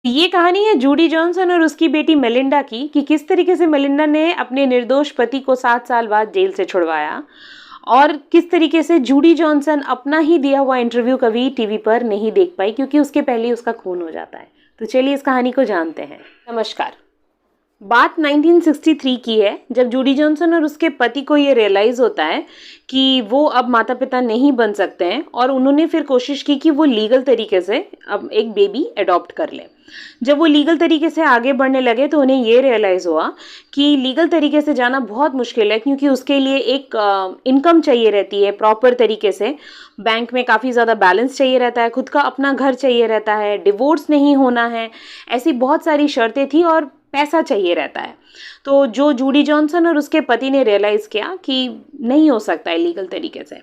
ये कहानी है जूडी जॉनसन और उसकी बेटी मेलिंडा की कि किस तरीके से मेलिंडा ने अपने निर्दोष पति को 7 साल बाद जेल से छुड़वाया और किस तरीके से जूडी जॉनसन अपना ही दिया हुआ इंटरव्यू कभी टीवी पर नहीं देख पाई क्योंकि उसके पहले ही उसका खून हो जाता है। तो चलिए इस कहानी को जानते हैं। नमस्कार। बात 1963 की है जब जूडी जॉनसन और उसके पति को ये रियलाइज़ होता है कि वो अब माता पिता नहीं बन सकते हैं और उन्होंने फिर कोशिश की कि वो लीगल तरीके से अब एक बेबी अडॉप्ट कर लें। जब वो लीगल तरीके से आगे बढ़ने लगे तो उन्हें ये रियलाइज़ हुआ कि लीगल तरीके से जाना बहुत मुश्किल है क्योंकि उसके लिए एक इनकम चाहिए रहती है प्रॉपर तरीके से। बैंक में काफ़ी ज़्यादा बैलेंस चाहिए रहता है, खुद का अपना घर चाहिए रहता है, डिवोर्स नहीं होना है, ऐसी बहुत सारी शर्तें थी और पैसा चाहिए रहता है। तो जो जूडी जॉनसन और उसके पति ने रियलाइज़ किया कि नहीं हो सकता है लीगल तरीके से।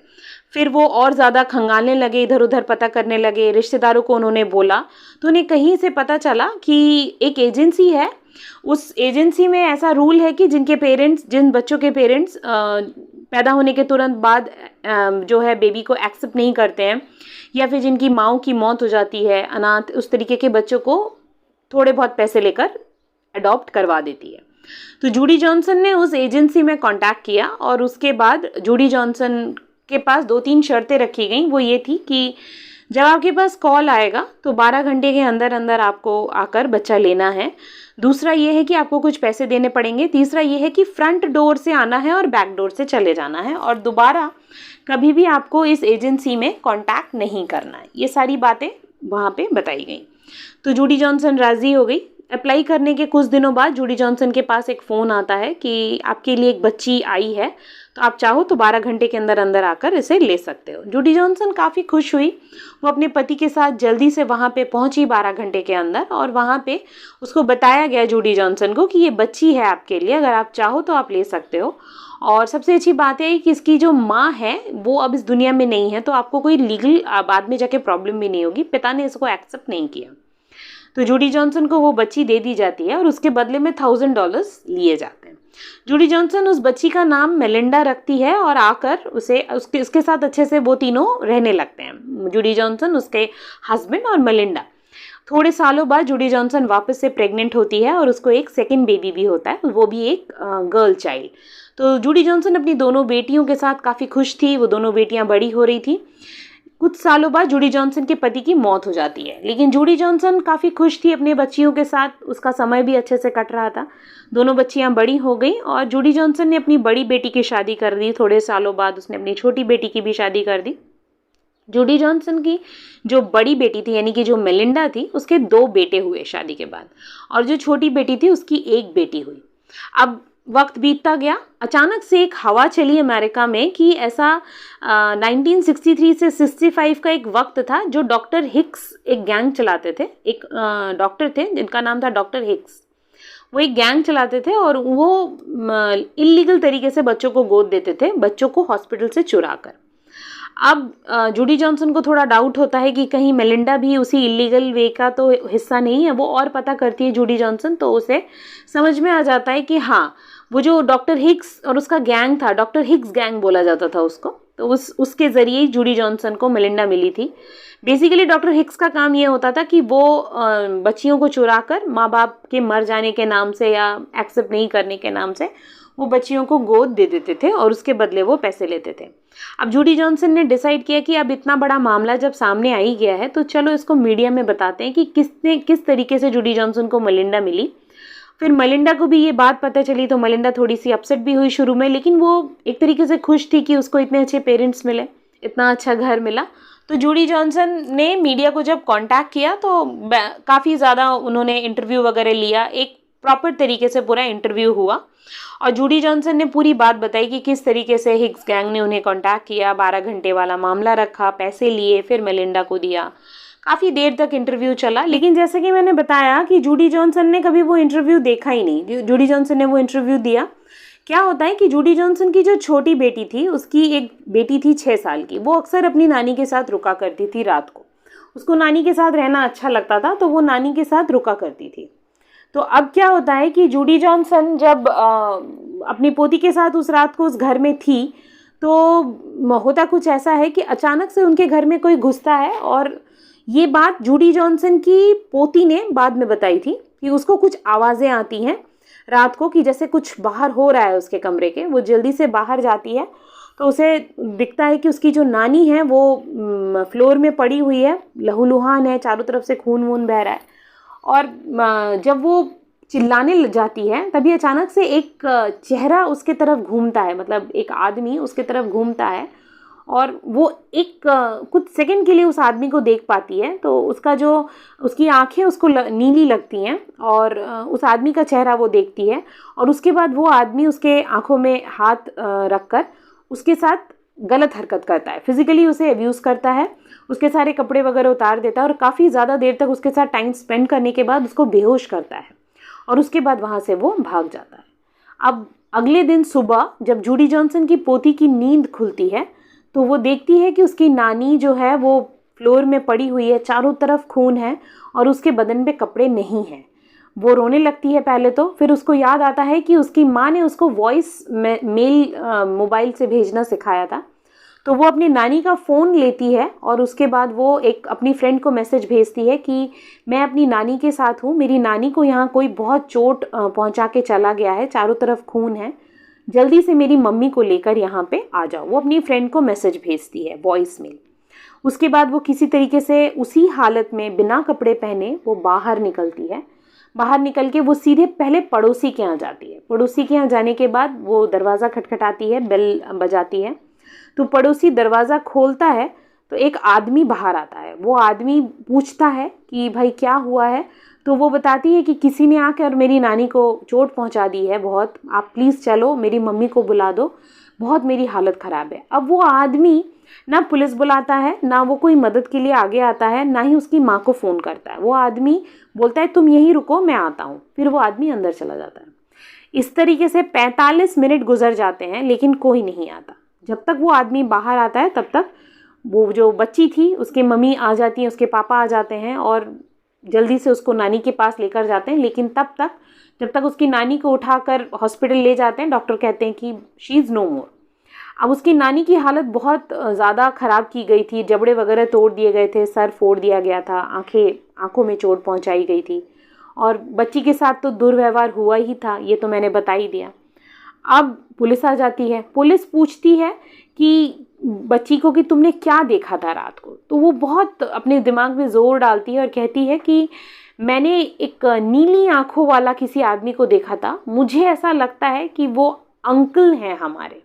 फिर वो और ज़्यादा खंगालने लगे, इधर उधर पता करने लगे, रिश्तेदारों को उन्होंने बोला तो उन्हें कहीं से पता चला कि एक एजेंसी है, उस एजेंसी में ऐसा रूल है कि जिन बच्चों के पेरेंट्स पैदा होने के तुरंत बाद जो है बेबी को एक्सेप्ट नहीं करते हैं या फिर जिनकी माँओं की मौत हो जाती है, अनाथ, उस तरीके के बच्चों को थोड़े बहुत पैसे लेकर अडॉप्ट करवा देती है। तो जूडी जॉनसन ने उस एजेंसी में कांटेक्ट किया और उसके बाद जूडी जॉनसन के पास 2-3 शर्तें रखी गई। वो ये थी कि जब आपके पास कॉल आएगा तो 12 घंटे के अंदर अंदर आपको आकर बच्चा लेना है। दूसरा ये है कि आपको कुछ पैसे देने पड़ेंगे। तीसरा ये है कि फ्रंट डोर से आना है और बैक डोर से चले जाना है और दोबारा कभी भी आपको इस एजेंसी में कांटेक्ट नहीं करना है। ये सारी बातें वहाँ पे बताई गई। तो जूडी जॉनसन राज़ी हो गई। अप्लाई करने के कुछ दिनों बाद जूडी जॉनसन के पास एक फ़ोन आता है कि आपके लिए एक बच्ची आई है, तो आप चाहो तो 12 घंटे के अंदर अंदर आकर इसे ले सकते हो। जूडी जॉनसन काफ़ी खुश हुई। वो अपने पति के साथ जल्दी से वहाँ पे पहुँची 12 घंटे के अंदर और वहाँ पे उसको बताया गया जूडी जॉनसन को कि ये बच्ची है आपके लिए, अगर आप चाहो तो आप ले सकते हो। और सबसे अच्छी बात है कि इसकी जो माँ है वो अब इस दुनिया में नहीं है, तो आपको कोई लीगल बाद में जाके प्रॉब्लम भी नहीं होगी। पिता ने इसको एक्सेप्ट नहीं किया। तो जूडी जॉनसन को वो बच्ची दे दी जाती है और उसके बदले में $1000 लिए जाते हैं। जूडी जॉनसन उस बच्ची का नाम मेलिंडा रखती है और आकर उसके साथ अच्छे से वो तीनों रहने लगते हैं, जूडी जॉनसन, उसके हस्बैंड और मेलिंडा। थोड़े सालों बाद जूडी जॉनसन वापस से प्रेग्नेंट होती है और उसको एक सेकंड बेबी भी होता है, वो भी एक गर्ल चाइल्ड। तो जूडी जॉनसन अपनी दोनों बेटियों के साथ काफ़ी खुश थी। वो दोनों बेटियां बड़ी हो रही थी। कुछ सालों बाद जूडी जॉनसन के पति की मौत हो जाती है, लेकिन जूडी जॉनसन काफ़ी खुश थी अपने बच्चियों के साथ। उसका समय भी अच्छे से कट रहा था। दोनों बच्चियां बड़ी हो गई और जूडी जॉनसन ने अपनी बड़ी बेटी की शादी कर दी। थोड़े सालों बाद उसने अपनी छोटी बेटी की भी शादी कर दी। जूडी जॉनसन की जो बड़ी बेटी थी यानी कि जो मेलिंडा थी, उसके 2 बेटे हुए शादी के बाद और जो छोटी बेटी थी उसकी 1 बेटी हुई। अब वक्त बीतता गया। अचानक से एक हवा चली अमेरिका में कि ऐसा 1963 से 65 का एक वक्त था जो डॉक्टर हिक्स एक गैंग चलाते थे। एक डॉक्टर थे जिनका नाम था डॉक्टर हिक्स। वो एक गैंग चलाते थे और वो इल्लीगल तरीके से बच्चों को गोद देते थे, बच्चों को हॉस्पिटल से चुरा कर। अब जूडी जॉनसन को थोड़ा डाउट होता है कि कहीं मेलिंडा भी उसी इलीगल वे का तो हिस्सा नहीं है। वो और पता करती है जूडी जॉनसन, तो उसे समझ में आ जाता है कि हाँ, वो जो डॉक्टर हिक्स और उसका गैंग था, डॉक्टर हिक्स गैंग बोला जाता था उसको, तो उसके ज़रिए ही जूडी जॉनसन को मेलिंडा मिली थी। बेसिकली डॉक्टर हिक्स का काम ये होता था कि वो बच्चियों को चुरा कर माँ बाप के मर जाने के नाम से या एक्सेप्ट नहीं करने के नाम से वो बच्चियों को गोद दे देते थे और उसके बदले वो पैसे लेते थे। अब जूडी जॉनसन ने डिसाइड किया कि अब इतना बड़ा मामला जब सामने आ ही गया है तो चलो इसको मीडिया में बताते हैं कि किस तरीके से जूडी जॉनसन को मेलिंडा मिली। फिर मेलिंडा को भी ये बात पता चली तो मेलिंडा थोड़ी सी अपसेट भी हुई शुरू में, लेकिन वो एक तरीके से खुश थी कि उसको इतने अच्छे पेरेंट्स मिले, इतना अच्छा घर मिला। तो जूडी जॉनसन ने मीडिया को जब कांटेक्ट किया तो काफ़ी ज़्यादा उन्होंने इंटरव्यू वगैरह लिया, एक प्रॉपर तरीके से पूरा इंटरव्यू हुआ और जूडी जॉनसन ने पूरी बात बताई कि किस तरीके से हिक्स गैंग ने उन्हें कांटेक्ट किया, 12 घंटे वाला मामला रखा, पैसे लिए, फिर मेलिंडा को दिया। काफ़ी देर तक इंटरव्यू चला, लेकिन जैसे कि मैंने बताया कि जूडी जॉनसन ने कभी वो इंटरव्यू देखा ही नहीं। जूडी जॉनसन ने वो इंटरव्यू दिया। क्या होता है कि जूडी जॉनसन की जो छोटी बेटी थी, उसकी एक बेटी थी 6 साल की, वो अक्सर अपनी नानी के साथ रुका करती थी रात को। उसको नानी के साथ रहना अच्छा लगता था तो वो नानी के साथ रुका करती थी। तो अब क्या होता है कि जूडी जॉनसन जब अपनी पोती के साथ उस रात को उस घर में थी तो होता कुछ ऐसा है कि अचानक से उनके घर में कोई घुसता है और ये बात जूडी जॉनसन की पोती ने बाद में बताई थी कि उसको कुछ आवाज़ें आती हैं रात को कि जैसे कुछ बाहर हो रहा है उसके कमरे के। वो जल्दी से बाहर जाती है तो उसे दिखता है कि उसकी जो नानी है वो फ्लोर में पड़ी हुई है, लहूलुहान है, चारों तरफ से खून वून बह रहा है। और जब वो चिल्लाने लग जाती है तभी अचानक से एक चेहरा उसके तरफ घूमता है, मतलब एक आदमी उसके तरफ घूमता है और वो एक कुछ सेकंड के लिए उस आदमी को देख पाती है। तो उसका जो उसकी आंखें उसको नीली लगती हैं और उस आदमी का चेहरा वो देखती है और उसके बाद वो आदमी उसके आंखों में हाथ रखकर उसके साथ गलत हरकत करता है, फिजिकली उसे अब्यूज़ करता है, उसके सारे कपड़े वगैरह उतार देता है और काफ़ी ज़्यादा देर तक उसके साथ टाइम स्पेंड करने के बाद उसको बेहोश करता है और उसके बाद वहाँ से वो भाग जाता है। अब अगले दिन सुबह जब जूडी जॉनसन की पोती की नींद खुलती है तो वो देखती है कि उसकी नानी जो है वो फ्लोर में पड़ी हुई है, चारों तरफ खून है और उसके बदन पे कपड़े नहीं हैं। वो रोने लगती है पहले तो, फिर उसको याद आता है कि उसकी माँ ने उसको वॉइस मेल मोबाइल से भेजना सिखाया था। तो वो अपनी नानी का फ़ोन लेती है और उसके बाद वो एक अपनी फ्रेंड को मैसेज भेजती है कि मैं अपनी नानी के साथ हूँ, मेरी नानी को यहाँ कोई बहुत चोट पहुँचा के चला गया है, चारों तरफ खून है, जल्दी से मेरी मम्मी को लेकर यहाँ पे आ जाओ। वो अपनी फ्रेंड को मैसेज भेजती है वॉइस मेल। उसके बाद वो किसी तरीके से उसी हालत में बिना कपड़े पहने वो बाहर निकलती है। बाहर निकल के वो सीधे पहले पड़ोसी के यहाँ जाती है। पड़ोसी के यहाँ जाने के बाद वो दरवाज़ा खटखटाती है, बेल बजाती है। तो पड़ोसी दरवाज़ा खोलता है तो एक आदमी बाहर आता है। वो आदमी पूछता है कि भाई क्या हुआ है। तो वो बताती है कि किसी ने आकर मेरी नानी को चोट पहुंचा दी है बहुत, आप प्लीज़ चलो, मेरी मम्मी को बुला दो, बहुत मेरी हालत ख़राब है। अब वो आदमी ना पुलिस बुलाता है, ना वो कोई मदद के लिए आगे आता है, ना ही उसकी माँ को फ़ोन करता है। वो आदमी बोलता है तुम यहीं रुको, मैं आता हूँ। फिर वो आदमी अंदर चला जाता है। इस तरीके से 45 मिनट गुजर जाते हैं लेकिन कोई नहीं आता। जब तक वो आदमी बाहर आता है तब तक वो जो बच्ची थी उसकी मम्मी आ जाती है, उसके पापा आ जाते हैं और जल्दी से उसको नानी के पास लेकर जाते हैं। लेकिन जब तक उसकी नानी को उठाकर हॉस्पिटल ले जाते हैं, डॉक्टर कहते हैं कि शी इज़ नो मोर। अब उसकी नानी की हालत बहुत ज़्यादा ख़राब की गई थी, जबड़े वगैरह तोड़ दिए गए थे, सर फोड़ दिया गया था, आँखों में चोट पहुँचाई गई थी और बच्ची के साथ तो दुर्व्यवहार हुआ ही था, ये तो मैंने बता ही दिया। अब पुलिस आ जाती है। पुलिस पूछती है कि बच्ची को कि तुमने क्या देखा था रात को। तो वो बहुत अपने दिमाग में ज़ोर डालती है और कहती है कि मैंने एक नीली आँखों वाला किसी आदमी को देखा था, मुझे ऐसा लगता है कि वो अंकल हैं हमारे।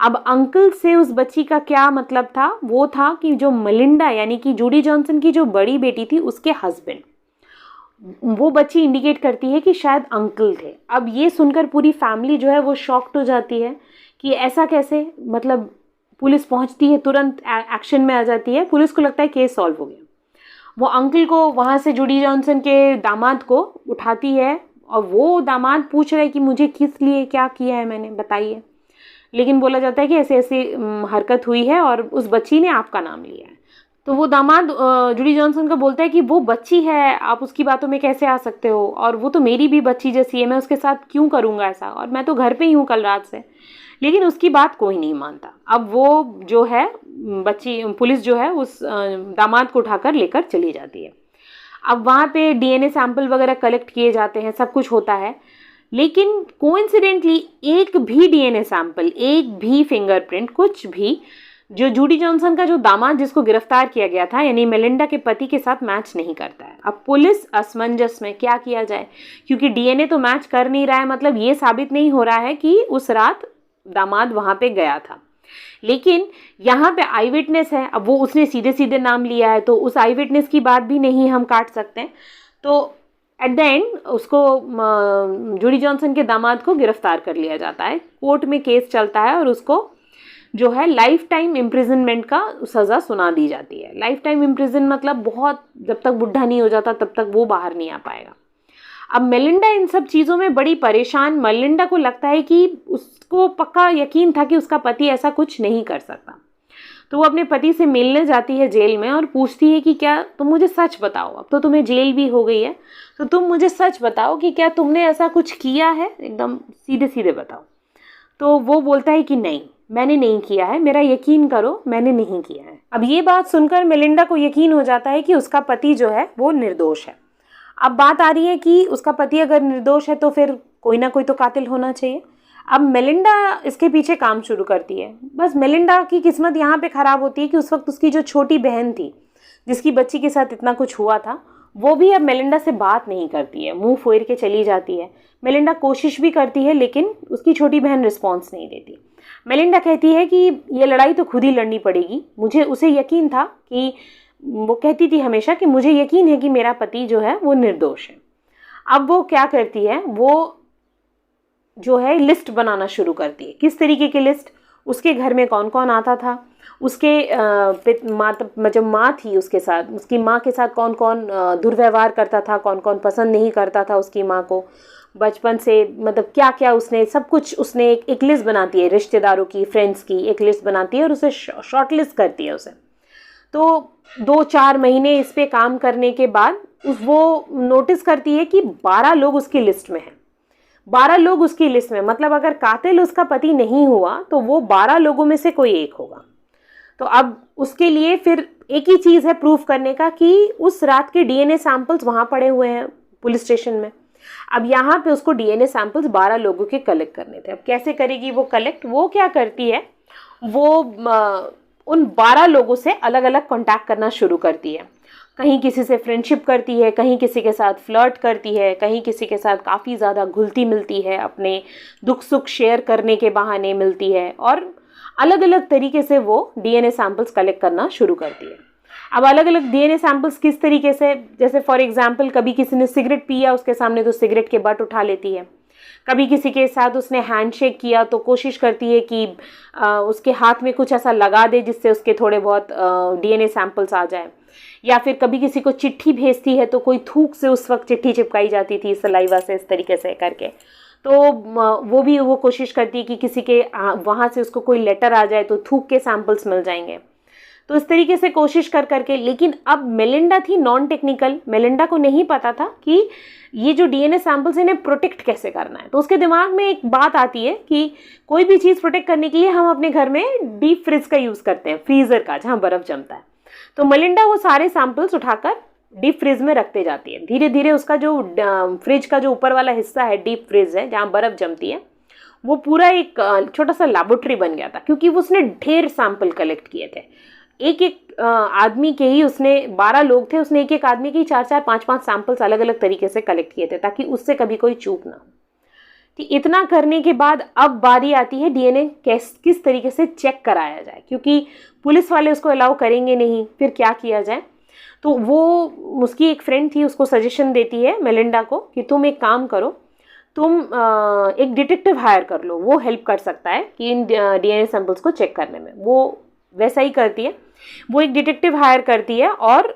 अब अंकल से उस बच्ची का क्या मतलब था? वो था कि जो मेलिंडा यानी कि जूडी जॉनसन की जो बड़ी बेटी थी उसके हस्बैंड। वो बच्ची इंडिकेट करती है कि शायद अंकल थे। अब ये सुनकर पूरी फैमिली जो है वो शॉक्ड हो जाती है कि ऐसा कैसे, मतलब पुलिस पहुंचती है, तुरंत एक्शन में आ जाती है। पुलिस को लगता है केस सॉल्व हो गया। वो अंकल को वहाँ से जूडी जॉनसन के दामाद को उठाती है और वो दामाद पूछ रहा है कि मुझे किस लिए क्या किया है मैंने, बताइए। लेकिन बोला जाता है कि ऐसे ऐसी हरकत हुई है और उस बच्ची ने आपका नाम लिया है। तो वो दामाद जूडी जॉनसन का बोलता है कि वो बच्ची है, आप उसकी बातों में कैसे आ सकते हो, और वो तो मेरी भी बच्ची जैसी है, मैं उसके साथ क्यों करूँगा ऐसा, और मैं तो घर पे ही हूँ कल रात से। लेकिन उसकी बात कोई नहीं मानता। अब वो जो है बच्ची, पुलिस जो है उस दामाद को उठाकर लेकर चली जाती है। अब वहाँ पे डीएनए सैंपल वगैरह कलेक्ट किए जाते हैं, सब कुछ होता है। लेकिन कोइंसिडेंटली एक भी डीएनए सैंपल, एक भी फिंगरप्रिंट, कुछ भी जो जूडी जॉनसन का जो दामाद जिसको गिरफ्तार किया गया था यानी मेलिंडा के पति के साथ मैच नहीं करता है। अब पुलिस असमंजस में, क्या किया जाए, क्योंकि डीएनए तो मैच कर नहीं रहा है, मतलब ये साबित नहीं हो रहा है कि उस रात दामाद वहाँ पे गया था। लेकिन यहाँ पे आई विटनेस है, अब वो उसने सीधे सीधे नाम लिया है तो उस आई विटनेस की बात भी नहीं हम काट सकते हैं। तो एट द एंड उसको जूडी जॉनसन के दामाद को गिरफ्तार कर लिया जाता है। कोर्ट में केस चलता है और उसको जो है लाइफ टाइम इम्प्रिजनमेंट का सज़ा सुना दी जाती है। लाइफ टाइम इम्प्रिजन मतलब बहुत, जब तक बुढ़ा नहीं हो जाता तब तक वो बाहर नहीं आ पाएगा। अब मेलिंडा इन सब चीज़ों में बड़ी परेशान, मेलिंडा को लगता है कि उसको पक्का यकीन था कि उसका पति ऐसा कुछ नहीं कर सकता। तो वो अपने पति से मिलने जाती है जेल में और पूछती है कि क्या तुम मुझे सच बताओ, अब तो तुम्हें जेल भी हो गई है तो तुम मुझे सच बताओ कि क्या तुमने ऐसा कुछ किया है, एकदम सीधे सीधे बताओ। तो वो बोलता है कि नहीं, मैंने नहीं किया है, मेरा यकीन करो, मैंने नहीं किया है। अब ये बात सुनकर मेलिंडा को यकीन हो जाता है कि उसका पति जो है वो निर्दोष है। अब बात आ रही है कि उसका पति अगर निर्दोष है तो फिर कोई ना कोई तो कातिल होना चाहिए। अब मेलिंडा इसके पीछे काम शुरू करती है। बस मेलिंडा की किस्मत यहाँ पे ख़राब होती है कि उस वक्त उसकी जो छोटी बहन थी, जिसकी बच्ची के साथ इतना कुछ हुआ था, वो भी अब मेलिंडा से बात नहीं करती है, मुंह फेर के चली जाती है। मेलिंडा कोशिश भी करती है लेकिन उसकी छोटी बहन रिस्पॉन्स नहीं देती। मेलिंडा कहती है कि ये लड़ाई तो खुद ही लड़नी पड़ेगी। मुझे उसे यकीन था कि वो कहती थी हमेशा कि मुझे यकीन है कि मेरा पति जो है वो निर्दोष है। अब वो क्या करती है, वो जो है लिस्ट बनाना शुरू करती है। किस तरीके की लिस्ट? उसके घर में कौन कौन आता था, उसके जब माँ थी उसके साथ, उसकी माँ के साथ कौन कौन दुर्व्यवहार करता था, कौन कौन पसंद नहीं करता था उसकी माँ को बचपन से, मतलब क्या क्या उसने सब कुछ, उसने एक लिस्ट बनाती है रिश्तेदारों की, फ्रेंड्स की एक लिस्ट बनाती है और उसे शॉर्ट लिस्ट करती है उसे। तो 2-4 महीने इस पे काम करने के बाद वो नोटिस करती है कि 12 लोग उसकी लिस्ट में हैं। 12 लोग उसकी लिस्ट में, मतलब अगर कातिल उसका पति नहीं हुआ तो वो 12 लोगों में से कोई एक होगा। तो अब उसके लिए फिर एक ही चीज़ है प्रूफ करने का कि उस रात के डीएनए सैंपल्स वहाँ पड़े हुए हैं पुलिस स्टेशन में। अब यहाँ पे उसको डीएनए सैंपल्स 12 लोगों के कलेक्ट करने थे। अब कैसे करेगी वो कलेक्ट? वो क्या करती है, वो उन 12 लोगों से अलग अलग कॉन्टैक्ट करना शुरू करती है। कहीं किसी से फ्रेंडशिप करती है, कहीं किसी के साथ फ्लर्ट करती है, कहीं किसी के साथ काफ़ी ज़्यादा घुलती मिलती है, अपने दुख सुख शेयर करने के बहाने मिलती है, और अलग अलग तरीके से वो डीएनए सैंपल्स कलेक्ट करना शुरू करती है। अब अलग अलग डीएनए सैंपल्स किस तरीके से, जैसे फॉर एग्जांपल कभी किसी ने सिगरेट पिया उसके सामने तो सिगरेट के बट उठा लेती है। कभी किसी के साथ उसने हैंडशेक किया तो कोशिश करती है कि उसके हाथ में कुछ ऐसा लगा दे जिससे उसके थोड़े बहुत डीएनए सैंपल्स आ जाए। या फिर कभी किसी को चिट्ठी भेजती है तो कोई थूक से उस वक्त चिट्ठी चिपकाई जाती थी सलाइवा से, इस तरीके से करके। तो वो कोशिश करती है कि किसी के वहाँ से उसको कोई लेटर आ जाए तो थूक के सैंपल्स मिल जाएंगे। तो इस तरीके से कोशिश कर करके, लेकिन अब मेलिंडा थी नॉन टेक्निकल, मेलिंडा को नहीं पता था कि ये जो डीएनए सैंपल्स इन्हें प्रोटेक्ट कैसे करना है। तो उसके दिमाग में एक बात आती है कि कोई भी चीज़ प्रोटेक्ट करने के लिए हम अपने घर में डीप फ्रिज का यूज़ करते हैं, फ्रीज़र का, जहाँ बर्फ़ जमता है। तो मेलिंडा वो सारे सैंपल्स उठाकर डीप फ्रिज में रखते जाती है। धीरे धीरे उसका जो फ्रिज का जो ऊपर वाला हिस्सा है, डीप फ्रिज है जहाँ बर्फ़ जमती है, वो पूरा एक छोटा सा लैबोरेटरी बन गया था, क्योंकि उसने ढेर सैंपल कलेक्ट किए थे। एक एक आदमी के ही, उसने 12 लोग थे, उसने एक एक आदमी के 4-4, 5-5 सैंपल्स अलग अलग तरीके से कलेक्ट किए थे ताकि उससे कभी कोई चूक ना हो। कि इतना करने के बाद अब बारी आती है डीएनए किस तरीके से चेक कराया जाए, क्योंकि पुलिस वाले उसको अलाउ करेंगे नहीं। फिर क्या किया जाए? तो वो उसकी एक फ्रेंड थी, उसको सजेशन देती है मेलिंडा को कि तुम एक काम करो, तुम एक डिटेक्टिव हायर कर लो, वो हेल्प कर सकता है कि इन डीएनए सैंपल्स को चेक करने में। वो वैसा ही करती है, वो एक डिटेक्टिव हायर करती है और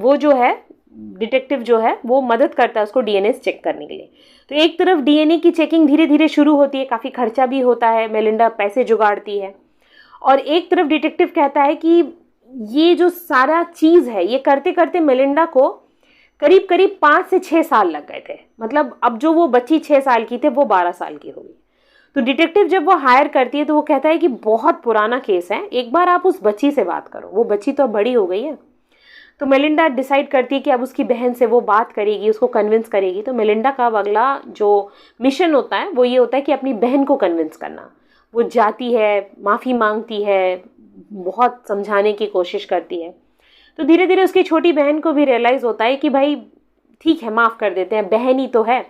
वो जो है डिटेक्टिव जो है वो मदद करता है उसको डीएनए चेक करने के लिए। तो एक तरफ डीएनए की चेकिंग धीरे धीरे शुरू होती है, काफ़ी खर्चा भी होता है, मेलिंडा पैसे जुगाड़ती है, और एक तरफ डिटेक्टिव कहता है कि ये जो सारा चीज़ है ये करते करते मेलिंडा को करीब करीब 5 से 6 साल लग गए थे। मतलब अब जो वो बच्ची 6 साल की थे वो 12 साल की हो गई। तो डिटेक्टिव जब वो हायर करती है तो वो कहता है कि बहुत पुराना केस है, एक बार आप उस बच्ची से बात करो, वो बच्ची तो बड़ी हो गई है। तो मेलिंडा डिसाइड करती है कि अब उसकी बहन से वो बात करेगी, उसको कन्विंस करेगी। तो मेलिंडा का अगला जो मिशन होता है वो ये होता है कि अपनी बहन को कन्विंस करना। वो जाती है, माफ़ी मांगती है, बहुत समझाने की कोशिश करती है। तो धीरे धीरे उसकी छोटी बहन को भी रियलाइज़ होता है कि भाई ठीक है, माफ़ कर देते हैं, बहन ही तो है,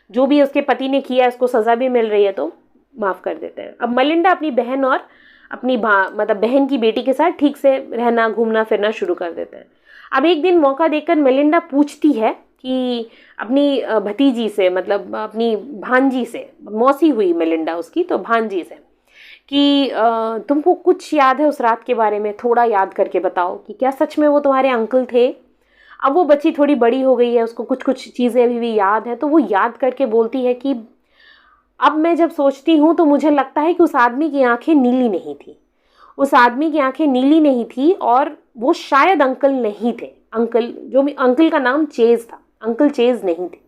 जो भी उसके पति ने किया उसको सज़ा भी मिल रही है तो माफ़ कर देते हैं। अब मेलिंडा अपनी बहन और अपनी मतलब बहन की बेटी के साथ ठीक से रहना, घूमना फिरना शुरू कर देते हैं। अब एक दिन मौका देखकर मेलिंडा पूछती है कि अपनी भतीजी से, मतलब अपनी भांजी से, मौसी हुई मेलिंडा उसकी, तो भांजी से कि तुमको कुछ याद है उस रात के बारे में, थोड़ा याद करके बताओ कि क्या सच में वो तुम्हारे अंकल थे। अब वो बच्ची थोड़ी बड़ी हो गई है, उसको कुछ कुछ चीज़ें अभी भी याद हैं, तो वो याद करके बोलती है कि अब मैं जब सोचती हूँ तो मुझे लगता है कि उस आदमी की आंखें नीली नहीं थी, उस आदमी की आंखें नीली नहीं थी, और वो शायद अंकल नहीं थे। अंकल जो भी, अंकल का नाम चेज था, अंकल चेज नहीं थे।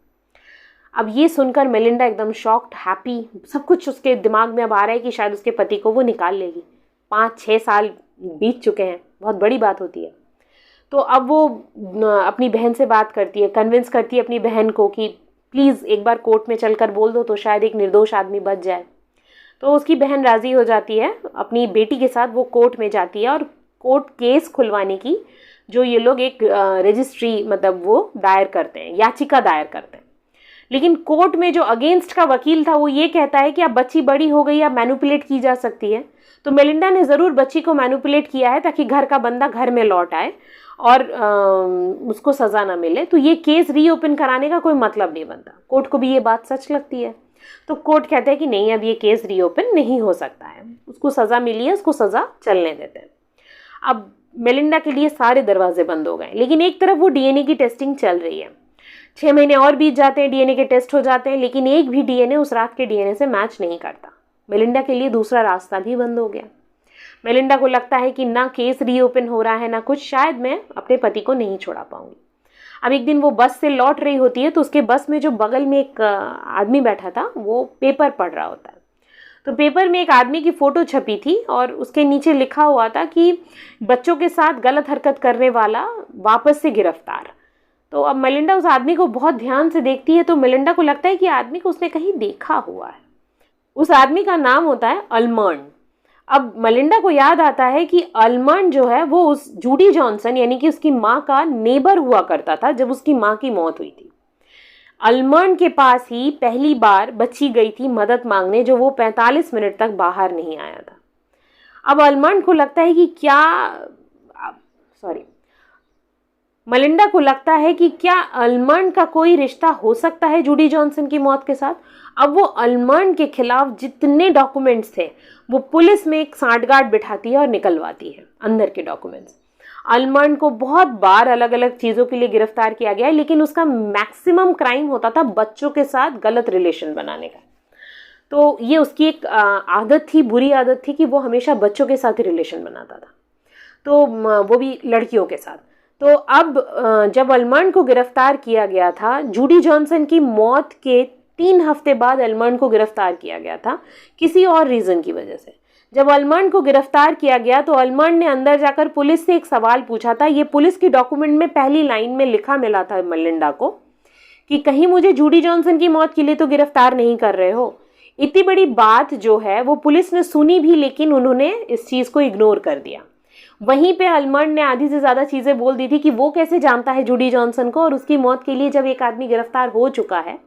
अब ये सुनकर मेलिंडा एकदम शॉक्ड, हैप्पी, सब कुछ उसके दिमाग में अब आ रहा है कि शायद उसके पति को वो निकाल लेगी। 5-6 साल बीत चुके हैं, बहुत बड़ी बात होती है। तो अब वो अपनी बहन से बात करती है, कन्विंस करती है अपनी बहन को कि प्लीज़ एक बार कोर्ट में चलकर बोल दो तो शायद एक निर्दोष आदमी बच जाए। तो उसकी बहन राज़ी हो जाती है, अपनी बेटी के साथ वो कोर्ट में जाती है और कोर्ट केस खुलवाने की जो ये लोग एक रजिस्ट्री मतलब वो दायर करते हैं, याचिका दायर करते हैं। लेकिन कोर्ट में जो अगेंस्ट का वकील था वो ये कहता है कि अब बच्ची बड़ी हो गई, अब मैनिपुलेट की जा सकती है। तो मेलिंडा ने ज़रूर बच्ची को मैनिपुलेट किया है ताकि घर का बंदा घर में लौट आए और उसको सज़ा ना मिले। तो ये केस रीओपन कराने का कोई मतलब नहीं बनता। कोर्ट को भी ये बात सच लगती है। तो कोर्ट कहते हैं कि नहीं, अब ये केस रीओपन नहीं हो सकता है, उसको सज़ा मिली है, उसको सज़ा चलने देते हैं। अब मेलिंडा के लिए सारे दरवाजे बंद हो गए, लेकिन एक तरफ वो डीएनए की टेस्टिंग चल रही है। 6 महीने और बीत जाते हैं, डीएनए के टेस्ट हो जाते हैं, लेकिन एक भी डीएनए उस रात के डीएनए से मैच नहीं करता। मेलिंडा के लिए दूसरा रास्ता भी बंद हो गया। मेलिंडा को लगता है कि ना केस रीओपन हो रहा है ना कुछ, शायद मैं अपने पति को नहीं छुड़ा पाऊंगी। अब एक दिन वो बस से लौट रही होती है तो उसके बस में जो बगल में एक आदमी बैठा था वो पेपर पढ़ रहा होता है। तो पेपर में एक आदमी की फ़ोटो छपी थी और उसके नीचे लिखा हुआ था कि बच्चों के साथ गलत हरकत करने वाला वापस से गिरफ्तार। तो अब मेलिंडा उस आदमी को बहुत ध्यान से देखती है तो मेलिंडा को लगता है कि आदमी को उसने कहीं देखा हुआ है। उस आदमी का नाम होता है अल्मर्न। अब मेलिंडा को याद आता है कि अल्मर्न जो है वो उस जूडी जॉनसन यानी कि उसकी माँ का नेबर हुआ करता था जब उसकी माँ की मौत हुई थी। अल्मर्न के पास ही पहली बार बच्ची गई थी मदद मांगने, जो वो 45 मिनट तक बाहर नहीं आया था। अब अल्मर्न को लगता है कि मेलिंडा को लगता है कि क्या अल्मर्न का कोई रिश्ता हो सकता है जूडी जॉनसन की मौत के साथ। अब वो अल्मर्न के खिलाफ जितने डॉक्यूमेंट्स थे वो पुलिस में एक सांठगांठ बिठाती है और निकलवाती है अंदर के डॉक्यूमेंट्स। अल्मर्न को बहुत बार अलग अलग चीज़ों के लिए गिरफ्तार किया गया है, लेकिन उसका मैक्सिमम क्राइम होता था बच्चों के साथ गलत रिलेशन बनाने का। तो ये उसकी एक आदत थी, बुरी आदत थी कि वो हमेशा बच्चों के साथ ही रिलेशन बनाता था, तो वो भी लड़कियों के साथ। तो अब जब अल्मर्न को गिरफ्तार किया गया था, जूडी जॉनसन की मौत के 3 हफ्ते बाद अल्मर्न को गिरफ्तार किया गया था किसी और रीज़न की वजह से। जब अल्मर्न को गिरफ्तार किया गया तो अल्मर्न ने अंदर जाकर पुलिस से एक सवाल पूछा था। ये पुलिस की डॉक्यूमेंट में पहली लाइन में लिखा मिला था मेलिंडा को कि कहीं मुझे जूडी जॉनसन की मौत के लिए तो गिरफ्तार नहीं कर रहे हो। इतनी बड़ी बात जो है वो पुलिस ने सुनी भी, लेकिन उन्होंने इस चीज़ को इग्नोर कर दिया। वहीं पे अल्मर्न ने आधी से ज़्यादा चीज़ें बोल दी थी कि वो कैसे जानता है जूडी जॉनसन को, और उसकी मौत के लिए जब एक आदमी गिरफ्तार हो चुका है।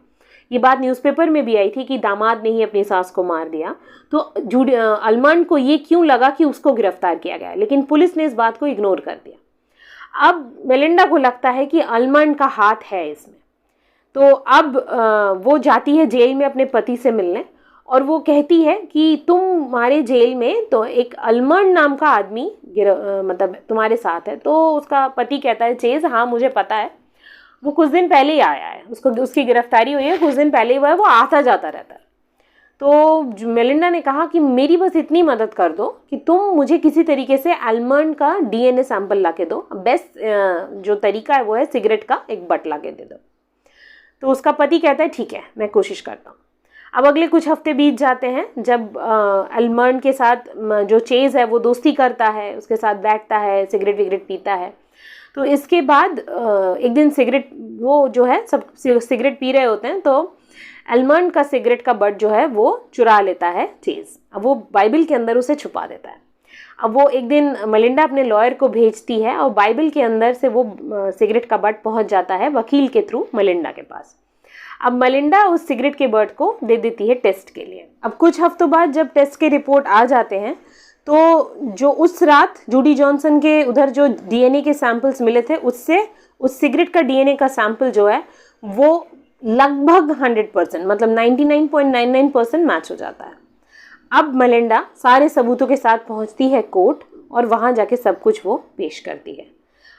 ये बात न्यूज़पेपर में भी आई थी कि दामाद ने ही अपनी सास को मार दिया। तो अल्मर्न को ये क्यों लगा कि उसको गिरफ्तार किया गया, लेकिन पुलिस ने इस बात को इग्नोर कर दिया। अब मेलिंडा को लगता है कि अल्मर्न का हाथ है इसमें। तो अब वो जाती है जेल में अपने पति से मिलने और वो कहती है कि तुम्हारे जेल में तो एक अल्मर्न नाम का आदमी मतलब तुम्हारे साथ है। तो उसका पति कहता है, चेज हाँ मुझे पता है, वो कुछ दिन पहले ही आया है, उसकी गिरफ्तारी हुई है, कुछ दिन पहले हुआ है, वो आता जाता रहता है। तो मेलिंडा ने कहा कि मेरी बस इतनी मदद कर दो कि तुम मुझे किसी तरीके से अल्मर्न का डीएनए सैंपल ला के दो। बेस्ट जो तरीका है वो है सिगरेट का एक बट ला के दे दो। तो उसका पति कहता है ठीक है, मैं कोशिश करता हूँ। अब अगले कुछ हफ्ते बीत जाते हैं जब अल्मर्न के साथ जो चेज है वो दोस्ती करता है, उसके साथ बैठता है, सिगरेट विगरेट पीता है। तो इसके बाद एक दिन सिगरेट वो जो है सब सिगरेट पी रहे होते हैं, तो अल्मर्न का सिगरेट का बट जो है वो चुरा लेता है चेज। अब वो बाइबल के अंदर उसे छुपा देता है। अब वो एक दिन मेलिंडा अपने लॉयर को भेजती है और बाइबल के अंदर से वो सिगरेट का बट पहुंच जाता है वकील के थ्रू मेलिंडा के पास। अब मेलिंडा उस सिगरेट के बट को दे देती है टेस्ट के लिए। अब कुछ हफ्तों बाद जब टेस्ट के रिपोर्ट आ जाते हैं तो जो उस रात जूडी जॉनसन के उधर जो डीएनए के सैंपल्स मिले थे उससे उस सिगरेट का डीएनए का सैंपल जो है वो लगभग 100% मतलब 99.99% मैच हो जाता है। अब मेलिंडा सारे सबूतों के साथ पहुंचती है कोर्ट और वहां जाके सब कुछ वो पेश करती है।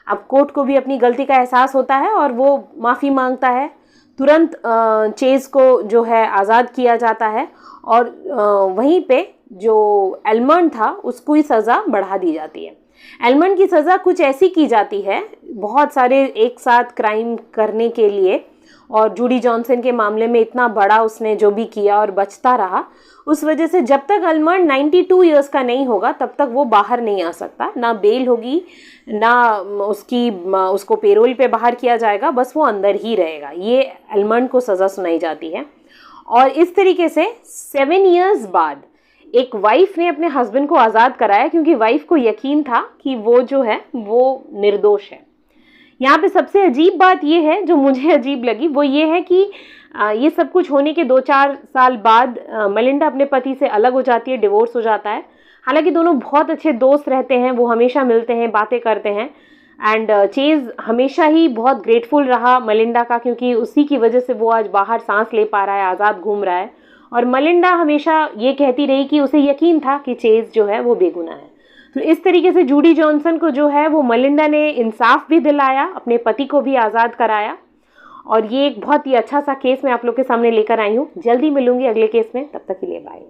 अब कोर्ट को भी अपनी गलती का एहसास होता है और वो माफ़ी मांगता है। तुरंत चेज को जो है आज़ाद किया जाता है और वहीं पे जो अल्मर्न था उसको ही सज़ा बढ़ा दी जाती है। अल्मर्न की सज़ा कुछ ऐसी की जाती है, बहुत सारे एक साथ क्राइम करने के लिए और जूडी जॉनसन के मामले में इतना बड़ा उसने जो भी किया और बचता रहा, उस वजह से जब तक अल्मंड 92 इयर्स का नहीं होगा तब तक वो बाहर नहीं आ सकता, ना बेल होगी ना उसको पेरोल पे बाहर किया जाएगा, बस वो अंदर ही रहेगा। ये अल्मंड को सज़ा सुनाई जाती है। और इस तरीके से 7 इयर्स बाद एक वाइफ ने अपने हस्बैंड को आज़ाद कराया, क्योंकि वाइफ को यकीन था कि वो जो है वो निर्दोष है। यहाँ पे सबसे अजीब बात ये है, जो मुझे अजीब लगी, वो ये है कि ये सब कुछ होने के 2-4 साल बाद मेलिंडा अपने पति से अलग हो जाती है, डिवोर्स हो जाता है। हालांकि दोनों बहुत अच्छे दोस्त रहते हैं, वो हमेशा मिलते हैं, बातें करते हैं। एंड चेज हमेशा ही बहुत ग्रेटफुल रहा मेलिंडा का, क्योंकि उसी की वजह से वो आज बाहर सांस ले पा रहा है, आज़ाद घूम रहा है। और मेलिंडा हमेशा ये कहती रही कि उसे यकीन था कि चेज जो है वो बेगुनाह है। तो इस तरीके से जूडी जॉनसन को जो है वो मेलिंडा ने इंसाफ भी दिलाया, अपने पति को भी आज़ाद कराया। और ये एक बहुत ही अच्छा सा केस मैं आप लोग के सामने लेकर आई हूँ। जल्दी मिलूंगी अगले केस में, तब तक के लिए बाय।